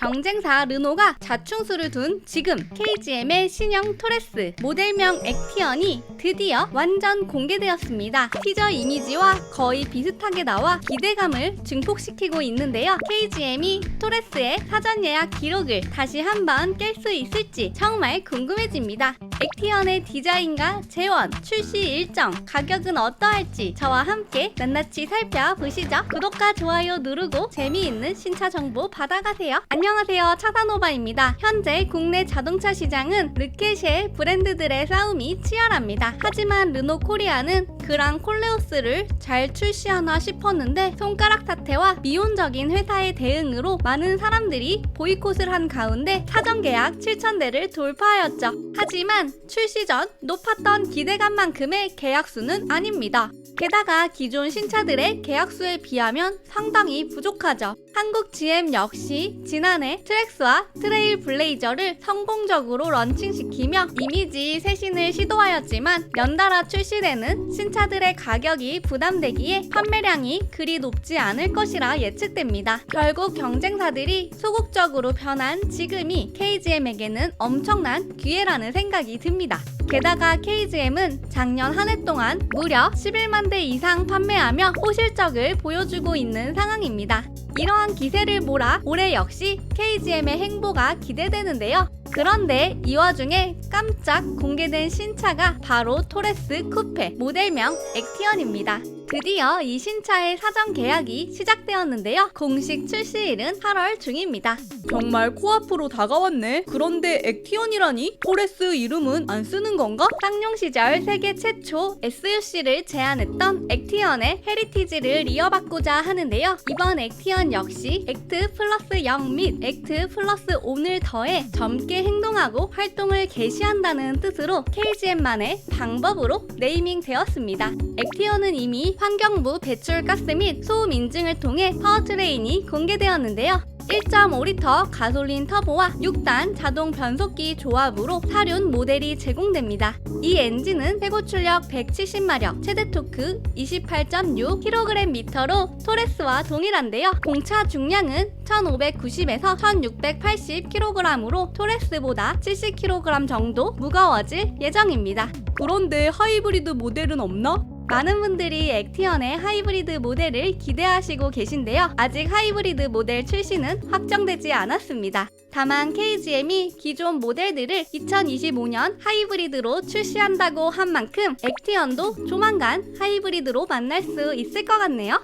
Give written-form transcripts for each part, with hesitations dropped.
경쟁사 르노가 자충수를 둔 지금 KGM의 신형 토레스 모델명 액티언이 드디어 완전 공개되었습니다. 티저 이미지와 거의 비슷하게 나와 기대감을 증폭시키고 있는데요. KGM이 토레스의 사전 예약 기록을 다시 한번 깰 수 있을지 정말 궁금해집니다. 액티언의 디자인과 재원, 출시 일정, 가격은 어떠할지 저와 함께 낱낱이 살펴보시죠. 구독과 좋아요 누르고 재미있는 신차 정보 받아가세요. 안녕하세요, 차산오바입니다. 현재 국내 자동차 시장은 르케시의 브랜드들의 싸움이 치열합니다. 하지만 르노 코리아는 그랑 콜레오스를 잘 출시하나 싶었는데 손가락 사태와 미온적인 회사의 대응으로 많은 사람들이 보이콧을 한 가운데 사전 계약 7,000대를 돌파하였죠. 하지만 출시 전 높았던 기대감만큼의 계약수는 아닙니다. 게다가 기존 신차들의 계약수에 비하면 상당히 부족하죠. 한국 GM 역시 지난해 트랙스와 트레일 블레이저를 성공적으로 런칭시키며 이미지 쇄신을 시도하였지만 연달아 출시되는 신차들의 가격이 부담되기에 판매량이 그리 높지 않을 것이라 예측됩니다. 결국 경쟁사들이 소극적으로 변한 지금이 KGM에게는 엄청난 기회라는 생각이 듭니다. 게다가 KGM은 작년 한 해 동안 무려 11만 대 이상 판매하며 호실적을 보여주고 있는 상황입니다. 이러한 기세를 몰아 올해 역시 KGM의 행보가 기대되는데요. 그런데 이 와중에 깜짝 공개된 신차가 바로 토레스 쿠페 모델명 액티언입니다. 드디어 이 신차의 사전 계약이 시작되었는데요. 공식 출시일은 8월 중입니다. 정말 코앞으로 다가왔네. 그런데 액티언이라니? 토레스 이름은 안 쓰는 건가? 쌍용 시절 세계 최초 SUC를 제안했던 액티언의 헤리티지를 이어받고자 하는데요. 이번 액티언 역시 액트 플러스 0 및 액트 플러스 5를 더해 젊게 행동하고 활동을 개시한다는 뜻으로 KGM만의 방법으로 네이밍되었습니다. 액티언은 이미 환경부 배출가스 및 소음 인증을 통해 파워트레인이 공개되었는데요. 1.5리터 가솔린 터보와 6단 자동 변속기 조합으로 4륜 모델이 제공됩니다. 이 엔진은 최고 출력 170마력, 최대 토크 28.6kgm로 토레스와 동일한데요. 공차 중량은 1590에서 1680kg으로 토레스보다 70kg 정도 무거워질 예정입니다. 그런데 하이브리드 모델은 없나? 많은 분들이 액티언의 하이브리드 모델을 기대하시고 계신데요. 아직 하이브리드 모델 출시는 확정되지 않았습니다. 다만 KGM이 기존 모델들을 2025년 하이브리드로 출시한다고 한 만큼 액티언도 조만간 하이브리드로 만날 수 있을 것 같네요.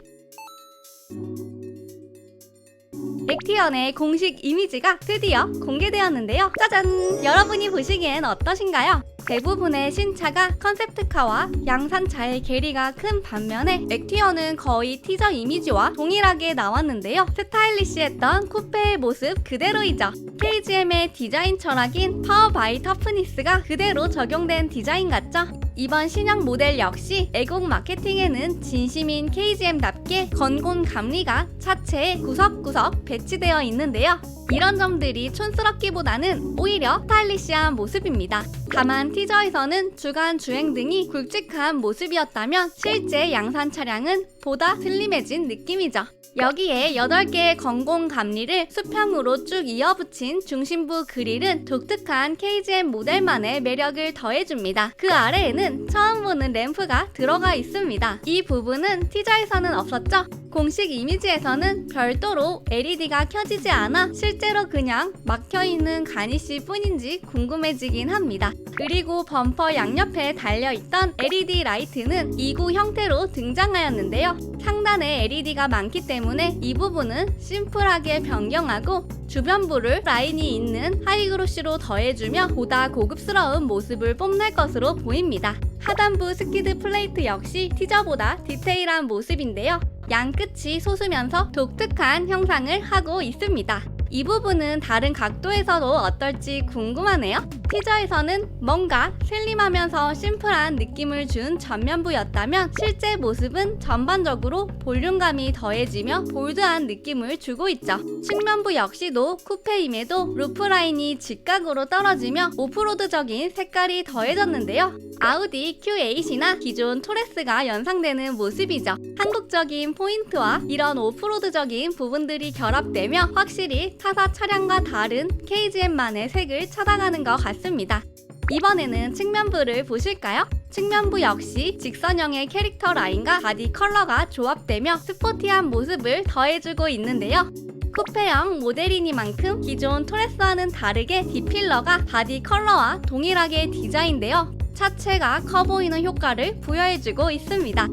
액티언의 공식 이미지가 드디어 공개되었는데요. 짜잔! 여러분이 보시기엔 어떠신가요? 대부분의 신차가 컨셉트카와 양산차의 괴리가 큰 반면에 액티언은 거의 티저 이미지와 동일하게 나왔는데요. 스타일리시했던 쿠페의 모습 그대로이죠. KGM의 디자인 철학인 파워 바이 터프니스가 그대로 적용된 디자인 같죠? 이번 신형 모델 역시 애국 마케팅에는 진심인 KGM답게 건곤 감리가 차체에 구석구석 배치되어 있는데요. 이런 점들이 촌스럽기보다는 오히려 스타일리시한 모습입니다. 다만 티저에서는 주간 주행 등이 굵직한 모습이었다면 실제 양산 차량은 보다 슬림해진 느낌이죠. 여기에 8개의 건공 감리를 수평으로 쭉 이어붙인 중심부 그릴은 독특한 KGM 모델만의 매력을 더해줍니다. 그 아래에는 처음 보는 램프가 들어가 있습니다. 이 부분은 티저에서는 없었죠? 공식 이미지에서는 별도로 LED가 켜지지 않아 실제로 그냥 막혀있는 가니쉬 뿐인지 궁금해지긴 합니다. 그리고 범퍼 양옆에 달려있던 LED 라이트는 2구 형태로 등장하였는데요. 상단에 LED가 많기 때문에 이 부분은 심플하게 변경하고 주변부를 라인이 있는 하이그로시로 더해주며 보다 고급스러운 모습을 뽐낼 것으로 보입니다. 하단부 스키드 플레이트 역시 티저보다 디테일한 모습인데요. 양 끝이 솟으면서 독특한 형상을 하고 있습니다. 이 부분은 다른 각도에서도 어떨지 궁금하네요. 티저에서는 뭔가 슬림하면서 심플한 느낌을 준 전면부였다면 실제 모습은 전반적으로 볼륨감이 더해지며 볼드한 느낌을 주고 있죠. 측면부 역시도 쿠페임에도 루프라인이 직각으로 떨어지며 오프로드적인 색깔이 더해졌는데요. 아우디 Q8이나 기존 토레스가 연상되는 모습이죠. 한국적인 포인트와 이런 오프로드적인 부분들이 결합되며 확실히 타사 차량과 다른 KGM만의 색을 찾아가는 것 같습니다. 이번에는 측면부를 보실까요? 측면부 역시 직선형의 캐릭터 라인과 바디 컬러가 조합되며 스포티한 모습을 더해주고 있는데요. 쿠페형 모델이니만큼 기존 토레스와는 다르게 디필러가 바디 컬러와 동일하게 디자인되어 차체가 커 보이는 효과를 부여해주고 있습니다.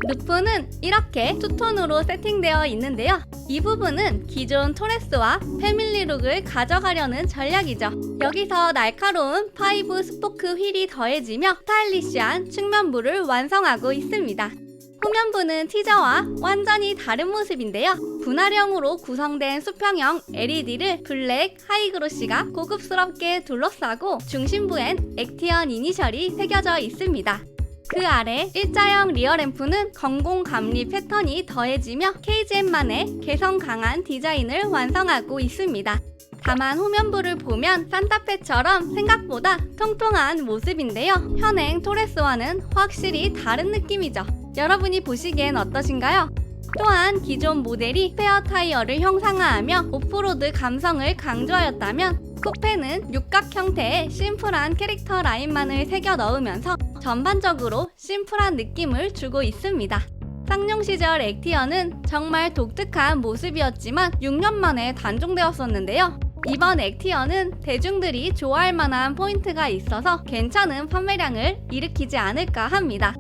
루프는 이렇게 투톤으로 세팅되어 있는데요. 이 부분은 기존 토레스와 패밀리룩을 가져가려는 전략이죠. 여기서 날카로운 5 스포크 휠이 더해지며 스타일리시한 측면부를 완성하고 있습니다. 후면부는 티저와 완전히 다른 모습인데요. 분할형으로 구성된 수평형 LED를 블랙 하이그로시가 고급스럽게 둘러싸고 중심부엔 액티언 이니셜이 새겨져 있습니다. 그 아래 일자형 리어램프는 건공 감리 패턴이 더해지며 KGM만의 개성 강한 디자인을 완성하고 있습니다. 다만 후면부를 보면 산타페처럼 생각보다 통통한 모습인데요. 현행 토레스와는 확실히 다른 느낌이죠. 여러분이 보시기엔 어떠신가요? 또한 기존 모델이 스페어 타이어를 형상화하며 오프로드 감성을 강조하였다면 쿠페는 육각 형태의 심플한 캐릭터 라인만을 새겨 넣으면서 전반적으로 심플한 느낌을 주고 있습니다. 쌍용 시절 액티언은 정말 독특한 모습이었지만 6년 만에 단종되었었는데요. 이번 액티언은 대중들이 좋아할 만한 포인트가 있어서 괜찮은 판매량을 일으키지 않을까 합니다.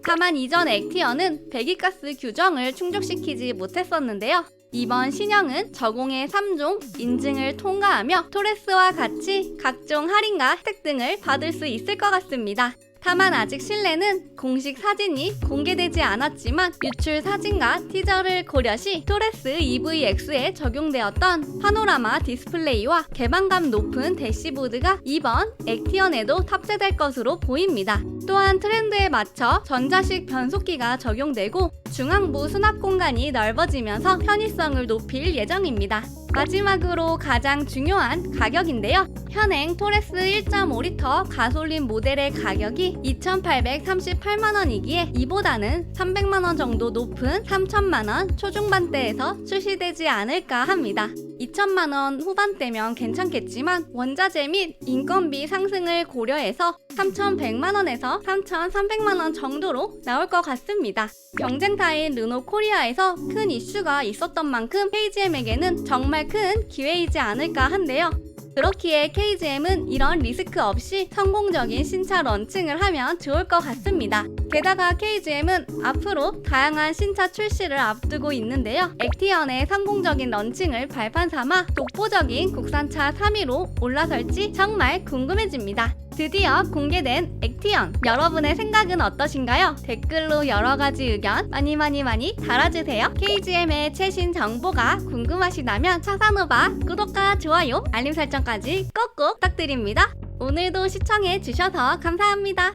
다만 이전 액티언은 배기가스 규정을 충족시키지 못했었는데요. 이번 신형은 저공해 3종 인증을 통과하며 토레스와 같이 각종 할인과 혜택 등을 받을 수 있을 것 같습니다. 다만 아직 실내는 공식 사진이 공개되지 않았지만 유출 사진과 티저를 고려시 토레스 EVX에 적용되었던 파노라마 디스플레이와 개방감 높은 대시보드가 이번 액티언에도 탑재될 것으로 보입니다. 또한 트렌드에 맞춰 전자식 변속기가 적용되고 중앙부 수납 공간이 넓어지면서 편의성을 높일 예정입니다. 마지막으로 가장 중요한 가격인데요. 현행 토레스 1.5리터 가솔린 모델의 가격이 2,838만원이기에 이보다는 300만원 정도 높은 3천만원 초중반대에서 출시되지 않을까 합니다. 2천만원 후반대면 괜찮겠지만 원자재 및 인건비 상승을 고려해서 3,100만원에서 3,300만원 정도로 나올 것 같습니다. 경쟁사인 르노 코리아에서 큰 이슈가 있었던 만큼 KGM에게는 정말 큰 기회이지 않을까 한데요. 그렇기에 KGM은 이런 리스크 없이 성공적인 신차 런칭을 하면 좋을 것 같습니다. 게다가 KGM은 앞으로 다양한 신차 출시를 앞두고 있는데요. 액티언의 성공적인 런칭을 발판 삼아 독보적인 국산차 3위로 올라설지 정말 궁금해집니다. 드디어 공개된 액티언, 여러분의 생각은 어떠신가요? 댓글로 여러가지 의견 많이 달아주세요. KGM의 최신 정보가 궁금하시다면 차산오바 구독과 좋아요, 알림 설정까지 꼭꼭 부탁드립니다. 오늘도 시청해주셔서 감사합니다.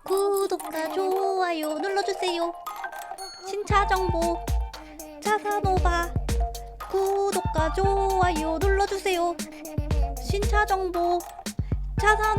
구독과 좋아요 눌러주세요. 신차 정보 차산오바 구독과 좋아요 눌러주세요. 신차 정보 차산오